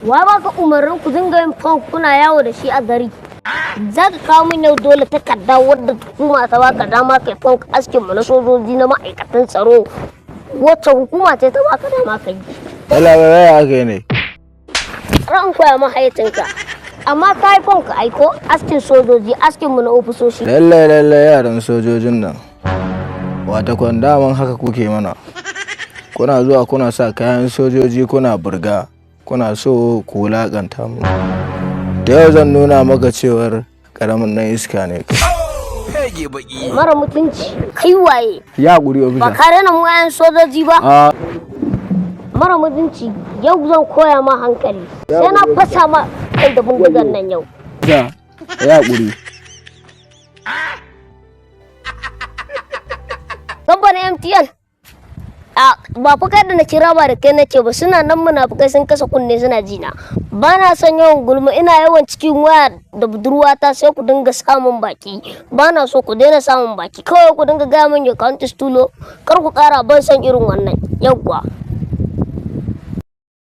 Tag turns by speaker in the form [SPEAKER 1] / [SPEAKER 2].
[SPEAKER 1] Wa ba ka umarnin ku dinga yin fon kuna yawo da shi a gari? Za ka kawo min yau dole takarda wadda hukuma ta baka dama kai fon askin mu na sojoji na ma'aikatan tsaro. Wacce hukuma ce ta baka dama kai?
[SPEAKER 2] Labarai ake ne.
[SPEAKER 1] Ran koya ma hayacinka. Amma ka yi fon ka aiko askin sojoji askin mu na ofisoshi.
[SPEAKER 2] Lallai yaran sojojin nan. Wata daman haka kuke mana. Kuna zuwa kuna sa kayan sojoji kuna burga. Kuna so ku wulaƙanta mu. Da yau zan nuna maka cewar ƙaramin nan iska ne.
[SPEAKER 1] Mara mutunci, kai waye?
[SPEAKER 2] Ya guri ofisa.
[SPEAKER 1] Ba ka rena mu yayan sojoji ba? Mara mutunci, yau zan koya ma hankali. Sai na fasa ma kai da bindigan nan yau.
[SPEAKER 2] Ya guri.
[SPEAKER 1] Kamfanin MTN. Ba fa kai da na kira ba da kai nake ba, suna nan munafukai sun kasa kunne suna jina. Ba na son yawan gulma, ina yawan cikin waya da budurwata sai ku dinga samun baki. Ba na so ku daina samun baki, kawai ku dinga gaya min ya count tulo. Kar ku kara ban san irin wannan. Yawwa.